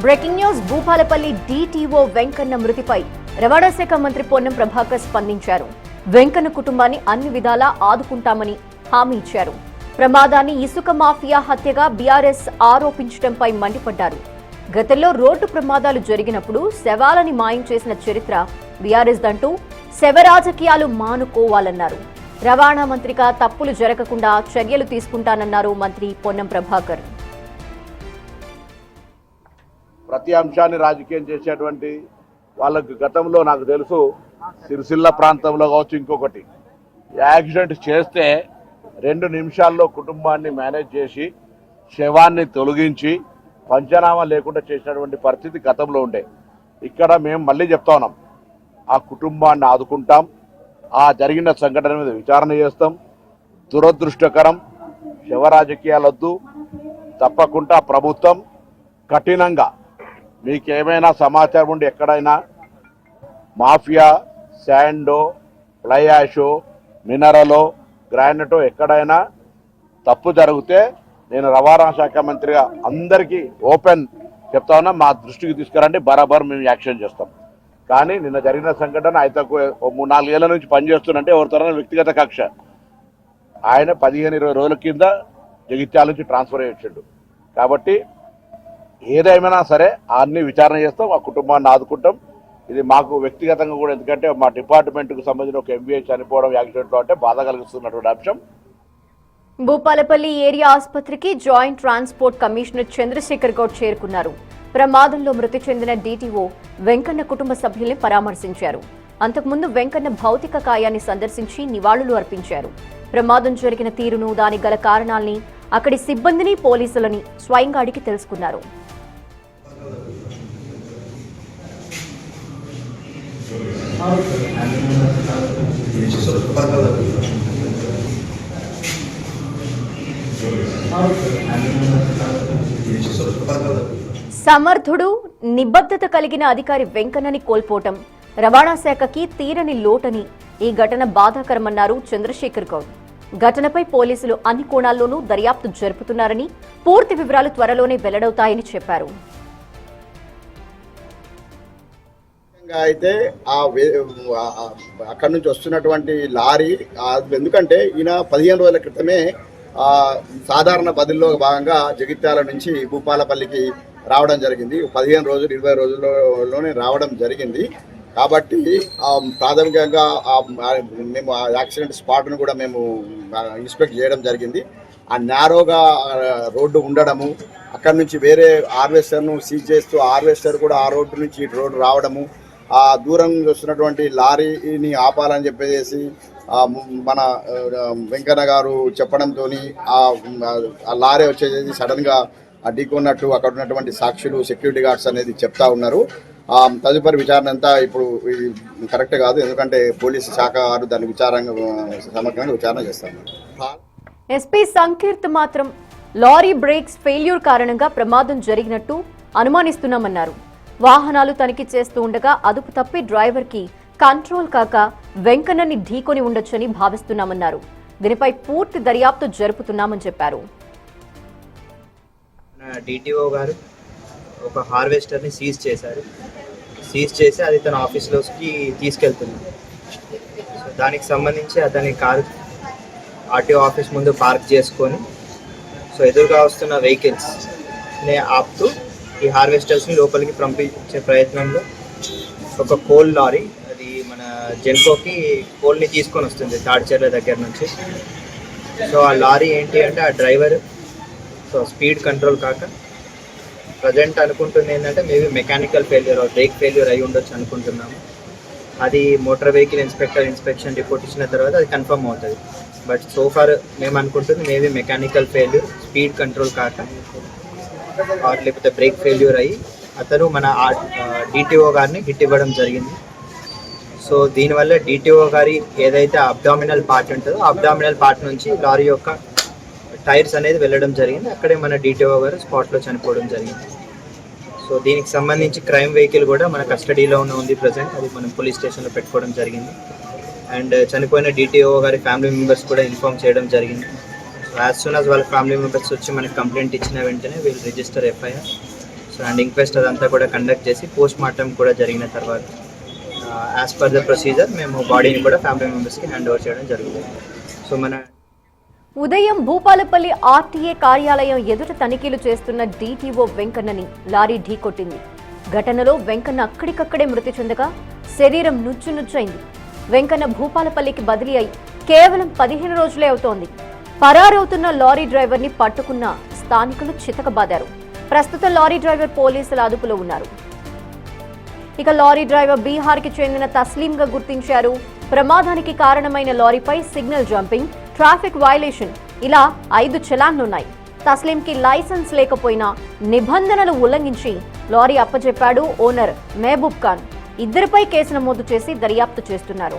Breaking news Bhupalpally DTO Venkanna మృతిపై రవాణా శాఖ మంత్రి పొన్నం ప్రభాకర్ స్పందించారు. వెంకన్న కుటుంబాన్ని అన్ని విధాలా ఆదుకుంటామని హామీ ఇచ్చారు. ప్రమాదాన్ని ఇసుక మాఫియా హత్యగా బీఆర్ఎస్ ఆరోపించడంపై మండిపడ్డారు. గతంలో రోడ్డు ప్రమాదాలు జరిగినప్పుడు శవాలని మాయం చేసిన చరిత్ర బీఆర్ఎస్ దంటూ శవ రాజకీయాలు మానుకోవాలన్నారు. రవాణా మంత్రిగా తప్పులు జరగకుండా చర్యలు తీసుకుంటానన్నారు మంత్రి పొన్నం ప్రభాకర్. ప్రతి అంశాన్ని రాజకీయం చేసేటువంటి వాళ్ళకు గతంలో నాకు తెలుసు సిరిసిల్ల ప్రాంతంలో కావచ్చు, ఇంకొకటి యాక్సిడెంట్ చేస్తే 2 నిమిషాల్లో కుటుంబాన్ని మేనేజ్ చేసి శవాన్ని తొలగించి పంచనామా లేకుండా చేసినటువంటి పరిస్థితి గతంలో ఉండే. ఇక్కడ మేము మళ్ళీ చెప్తా ఉన్నాం, ఆ కుటుంబాన్ని ఆదుకుంటాం, ఆ జరిగిన సంఘటన మీద విచారణ చేస్తాం. దురదృష్టకరం, శవ రాజకీయాలొద్దు. తప్పకుండా ప్రభుత్వం కఠినంగా మీకేమైనా సమాచారం ఉండి ఎక్కడైనా మాఫియా, శాండో, ఫ్లై యాషో, మినరలో, గ్రానైటో ఎక్కడైనా తప్పు జరిగితే నేను రవాణా శాఖ మంత్రిగా అందరికీ ఓపెన్ చెప్తా ఉన్నా, మా దృష్టికి తీసుకురండి, బరాబర్ మేము యాక్షన్ చేస్తాం. కానీ నిన్న జరిగిన సంఘటన ఆయనకు 3-4 ఏళ్ల నుంచి పనిచేస్తున్నంటే ఎవరితోనైనా వ్యక్తిగత కక్ష. ఆయన 15-20 రోజుల కింద జగిత్యాల నుంచి ట్రాన్స్ఫర్ చేసిండు. కాబట్టి ఏదేమైనా సరే అన్ని విచారణ చేస్తాం, ఆ కుటుంబాన్ని ఆదుకుంటాం. ఇది మాకు వ్యక్తిగతంగా కూడా, ఎందుకంటే మా డిపార్ట్మెంట్కు సంబంధించిన ఒక ఎంబీఏ చనిపోవడం యాక్సిడెంట్లో అంటే బాధ కలిగిస్తున్నటువంటి అంశం. భూపాలపల్లి ఏరియా ఆసుపత్రికి joint transport commissioner Chandrashekar Goud చేరుకున్నారు. ప్రమాదంలో మృతి చెందిన డీటీఓ వెంకన్న కుటుంబ సభ్యుల్ని పరామర్శించారు. అంతకుముందు వెంకన్న భౌతిక కాయాన్ని సందర్శించి నివాళులు అర్పించారు. ప్రమాదం జరిగిన తీరును, దానికి గల కారణాల్ని, అక్కడి సిబ్బందిని, పోలీసులని స్వయంగా అడిగి తెలుసుకున్నారు. సమర్థుడు, నిబద్ధత కలిగిన అధికారి వెంకన్నని కోల్పోవటం రవాణా శాఖకి తీరని లోటని ఈ ఘటన బాధాకరమన్నారు చంద్రశేఖర్ గౌడ్. ఘటనపై పోలీసులు అన్ని కోణాల్లోనూ దర్యాప్తు జరుపుతున్నారని, పూర్తి వివరాలు త్వరలోనే వెల్లడవుతాయని చెప్పారు. అయితే అక్కడి నుంచి వస్తున్నటువంటి లారీ, ఎందుకంటే ఈయన 15 రోజుల క్రితమే సాధారణ బదిలీలో భాగంగా జగిత్యాల నుంచి భూపాలపల్లికి రావడం జరిగింది. 15 రోజులు 20 రోజుల్లోనే రావడం జరిగింది. కాబట్టి ప్రాథమికంగా మేము ఆ యాక్సిడెంట్ స్పాట్ను కూడా మేము ఇన్స్పెక్ట్ చేయడం జరిగింది. ఆ నేరోగా రోడ్డు ఉండడము, అక్కడి నుంచి వేరే హార్వెస్టర్ను సీజ్ చేస్తూ హార్వెస్టర్ కూడా ఆ రోడ్డు నుంచి ఇటు రోడ్డు రావడము, ఆ దూరం నుంచి వస్తున్నటువంటి లారీని ఆపాలని చెప్పేసి మన వెంకన్న గారు చెప్పడంతో ఆ లారీ వచ్చేసి సడన్గా ఢీకొన్నట్టు అక్కడ ఉన్నటువంటి సాక్షులు, సెక్యూరిటీ గార్డ్స్ అనేది చెప్తా ఉన్నారు. తదుపరి విచారణ అంతా ఇప్పుడు కరెక్ట్ కాదు, ఎందుకంటే పోలీసు శాఖ వారు దాని సమగ్రంగా విచారణ చేస్తారు. ఎస్పీ సంకీర్త్ మాత్రం లారీ బ్రేక్స్ ఫెయిల్యూర్ కారణంగా ప్రమాదం జరిగినట్టు అనుమానిస్తున్నామన్నారు. వాహనాలు తనిఖీ చేస్తూ ఉండగా అదుపు తప్పి డ్రైవర్ కి కంట్రోల్ కాక వెంకన్నని ఢీకొని ఉండొచ్చని భావిస్తున్నామన్నారు. దీనిపై పూర్తి దర్యాప్తు జరుపుతున్నామని చెప్పారు. డిటిఓ గారు ఒక హార్వెస్టర్ని సీజ్ చేశారు. సీజ్ చేసి అది తన ఆఫీస్లోకి తీసుకెళ్తున్నారు. సో దానికి సంబంధించి అతని కారు ఆర్టీఓ ఆఫీస్ ముందు పార్క్ చేసుకొని, సో ఎదురుగా వస్తున్న వెహికల్స్ని ఆపుతూ ఈ హార్వెస్టర్స్ని లోపలికి పంపించే ప్రయత్నంలో ఒక కోల్ లారీ, అది మన జెన్కోకి కోల్ని తీసుకొని వస్తుంది తాడిచెర్ల దగ్గర నుంచి. సో ఆ లారీ ఏంటి అంటే ఆ డ్రైవర్ సో స్పీడ్ కంట్రోల్ కాక ప్రజెంట్ అనుకుంటుంది ఏంటంటే maybe mechanical failure, break failure అయి ఉండొచ్చు అనుకుంటున్నాము. అది మోటార్ వెహికల్ ఇన్స్పెక్షన్ రిపోర్ట్ ఇచ్చిన తర్వాత అది కన్ఫర్మ్ అవుతుంది. బట్ సోఫార్ మేము అనుకుంటుంది maybe mechanical failure, speed control కాక లేకపోతే బ్రేక్ ఫెయిల్యూర్ అయ్యి అతను మన డిటిఓ గారిని హిట్ ఇవ్వడం జరిగింది. సో దీనివల్ల డిటిఓ గారి ఏదైతే అబ్డామినల్ పార్ట్ ఉంటుందో అబ్డామినల్ పార్ట్ నుంచి లారీ యొక్క టైర్స్ అనేది వెళ్ళడం జరిగింది. అక్కడే మన డిటిఓ గారు స్పాట్లో చనిపోవడం జరిగింది. సో దీనికి సంబంధించి క్రైమ్ వెహికల్ కూడా మన కస్టడీలో ఉంది ప్రజెంట్, అది మనం పోలీస్ స్టేషన్లో పెట్టుకోవడం జరిగింది. అండ్ చనిపోయిన డిటిఓ గారి ఫ్యామిలీ మెంబర్స్ కూడా ఇన్ఫార్మ్ చేయడం జరిగింది. సో యాజ్ సూన్ యాజ్ వాళ్ళ ఫ్యామిలీ మెంబర్స్ వచ్చి మనకి కంప్లైంట్ ఇచ్చిన వెంటనే వీళ్ళు register FIR. So and inquest అదంతా కూడా కండక్ట్ చేసి పోస్ట్ మార్టం కూడా జరిగిన తర్వాత యాజ్ పర్ ద ప్రొసీజర్ మేము బాడీని కూడా ఫ్యామిలీ మెంబర్స్కి హ్యాండ్ ఓవర్ చేయడం జరుగుతుంది. సో మన ఉదయం భూపాలపల్లి ఆర్టీఏ కార్యాలయం ఎదుట తనిఖీలు చేస్తున్న డీటీఓ వెంకన్నని లారీ ఢీకొట్టింది. ఘటనలో వెంకన్న అక్కడికక్కడే మృతి చెందగా శరీరం నుచ్చునుచ్చైంది. వెంకన్న భూపాలపల్లికి బదిలీ అయి కేవలం 15 రోజులే అవుతోంది. పరారవుతున్న లారీ డ్రైవర్ని పట్టుకున్న స్థానికులు చితకబాదారు. ప్రస్తుతం లారీ డ్రైవర్ పోలీసుల అదుపులో ఉన్నారు. ఇక లారీ డ్రైవర్ బీహార్కి చెందిన తస్లీంగా గుర్తించారు. ప్రమాదానికి కారణమైన లారీపై సిగ్నల్ జంపింగ్, ట్రాఫిక్ వయలేషన్ ఇలా 5 చలాన్లున్నాయి. తస్లీంకి లైసెన్స్ లేకపోయినా నిబంధనలు ఉల్లంఘించి లారీ అప్పచెప్పాడు ఓనర్ మహబూబ్ ఖాన్. ఇద్దరిపై కేసు నమోదు చేసి దర్యాప్తు చేస్తున్నారు.